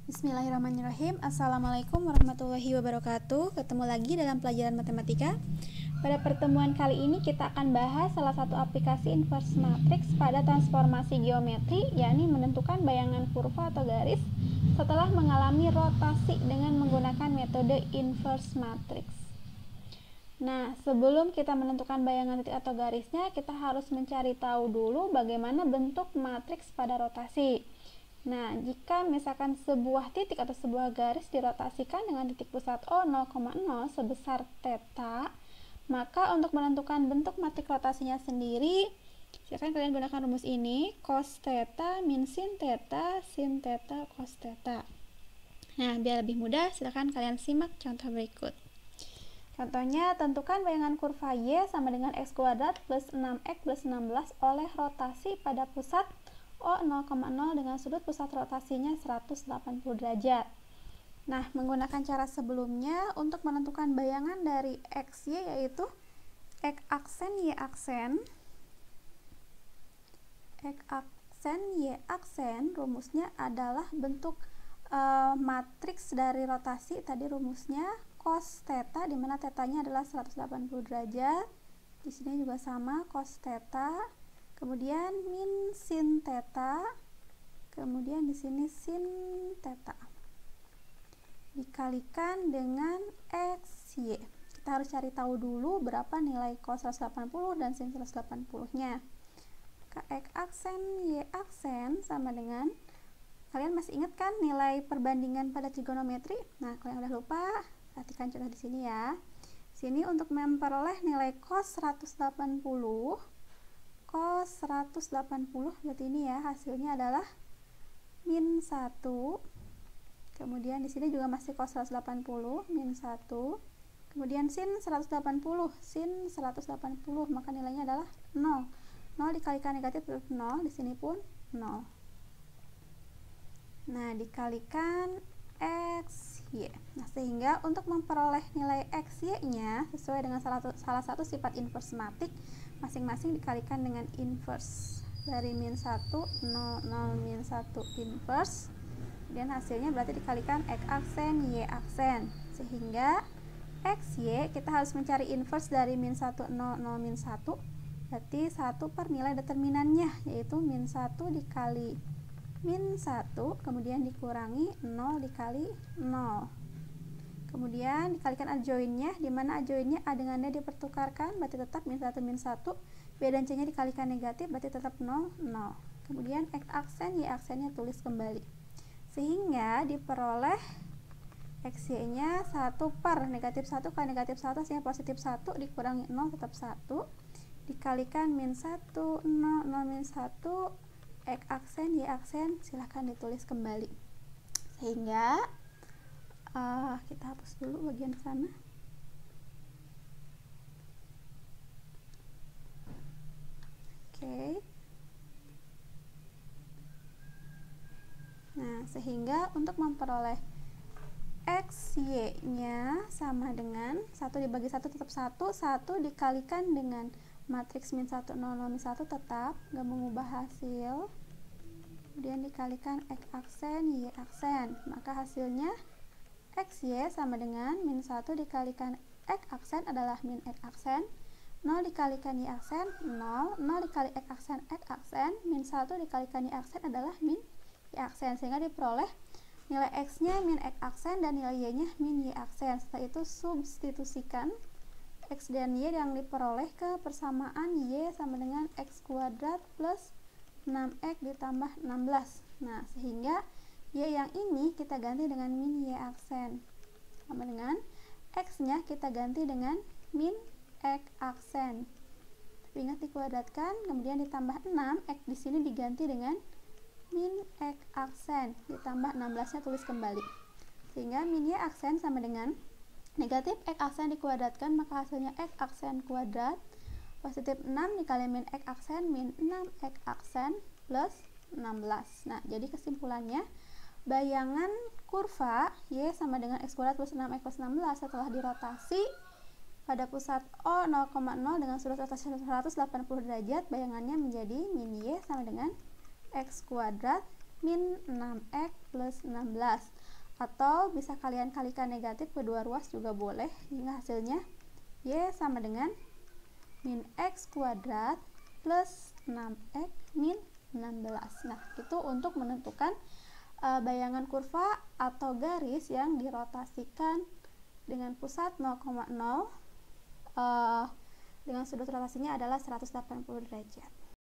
Bismillahirrahmanirrahim. Assalamualaikum warahmatullahi wabarakatuh. Ketemu lagi dalam pelajaran matematika. Pada pertemuan kali ini kita akan bahas salah satu aplikasi inverse matrix pada transformasi geometri, yakni menentukan bayangan kurva atau garis setelah mengalami rotasi dengan menggunakan metode inverse matrix. Nah, sebelum kita menentukan bayangan titik atau garisnya, kita harus mencari tahu dulu bagaimana bentuk matriks pada rotasi. Nah, jika misalkan sebuah titik atau sebuah garis dirotasikan dengan titik pusat O 0,0 sebesar theta, maka untuk menentukan bentuk matriks rotasinya sendiri, silakan kalian gunakan rumus ini, cos theta min sin theta cos theta. Nah, biar lebih mudah, silakan kalian simak contoh berikut. Contohnya, tentukan bayangan kurva Y sama dengan X kuadrat plus 6X plus 16 oleh rotasi pada pusat O 0,0 dengan sudut pusat rotasinya 180 derajat. Nah, menggunakan cara sebelumnya untuk menentukan bayangan dari XY yaitu X aksen Y aksen. X aksen Y aksen rumusnya adalah bentuk matriks dari rotasi. Tadi rumusnya cos theta, di mana tetanya adalah 180 derajat. Di sini juga sama, cos theta. Kemudian min sin theta, kemudian di sini sin theta dikalikan dengan XY. Kita harus cari tahu dulu berapa nilai cos 180 dan sin 180-nya. Maka X aksen Y aksen sama dengan, kalian masih ingat kan nilai perbandingan pada trigonometri? Nah, kalian udah lupa, perhatikan contoh di sini ya. Sini untuk memperoleh nilai cos 180, cos 180 berarti ini ya, hasilnya adalah min 1. Kemudian di sini juga masih cos 180 min 1. Kemudian sin 180, sin 180, maka nilainya adalah 0. 0 dikalikan negatif tetap 0, di sini pun 0. Nah, dikalikan XY. Nah, sehingga untuk memperoleh nilai XY-nya sesuai dengan salah satu sifat inverse matrix, masing-masing dikalikan dengan inverse. Dari min 1, 0, 0, min 1 inverse. Kemudian hasilnya berarti dikalikan X aksen, Y aksen. Sehingga XY kita harus mencari inverse dari min 1, 0, 0, min 1. Berarti 1 per nilai determinannya, yaitu min 1 dikali min 1, kemudian dikurangi 0 dikali 0. Kemudian dikalikan adjoinnya, di mana adjoinnya A dengan D dipertukarkan, berarti tetap min 1 min 1. B dan C nya dikalikan negatif, berarti tetap 0, 0. Kemudian X aksen, Y aksennya tulis kembali. Sehingga diperoleh XY nya 1 per negatif 1 kali negatif 1, sehingga positif 1 dikurangi 0 tetap 1. Dikalikan min 1, 0, 0, min 1. X aksen, Y aksen silahkan ditulis kembali. Sehingga kita hapus dulu bagian sana. Oke. Nah, sehingga untuk memperoleh XY-nya sama dengan 1 dibagi 1 tetap 1, 1 dikalikan dengan matriks min 1, 0, 0, min 1 tetap, gak mengubah hasil. Kemudian dikalikan X aksen, Y aksen. Maka hasilnya XY sama dengan min 1 dikalikan X aksen adalah min X aksen. 0 dikalikan Y aksen, 0. 0 dikali X aksen, min 1 dikalikan Y aksen adalah min Y aksen. Sehingga diperoleh nilai X-nya min X aksen dan nilai Y-nya min Y aksen. Setelah itu substitusikan X dan Y yang diperoleh ke persamaan Y sama dengan X kuadrat plus 6X ditambah 16. Nah, sehingga Y yang ini kita ganti dengan min Y aksen. Sama dengan X-nya kita ganti dengan min X aksen. Tapi ingat dikuadratkan, kemudian ditambah 6, X di sini diganti dengan min X aksen. Ditambah 16-nya tulis kembali. Sehingga min Y aksen sama dengan negatif X aksen dikuadratkan, maka hasilnya X aksen kuadrat positif 6 dikali min X aksen, min 6X aksen plus 16. Nah, jadi kesimpulannya, bayangan kurva Y sama dengan X kuadrat plus 6X plus 16 setelah dirotasi pada pusat O 0,0 dengan sudut rotasi 180 derajat, bayangannya menjadi min Y sama dengan X kuadrat min 6x plus 16, atau bisa kalian kalikan negatif kedua ruas juga boleh, hingga hasilnya Y sama dengan min X kuadrat plus 6x min 16. Nah, itu untuk menentukan bayangan kurva atau garis yang dirotasikan dengan pusat 0,0 dengan sudut rotasinya adalah 180 derajat.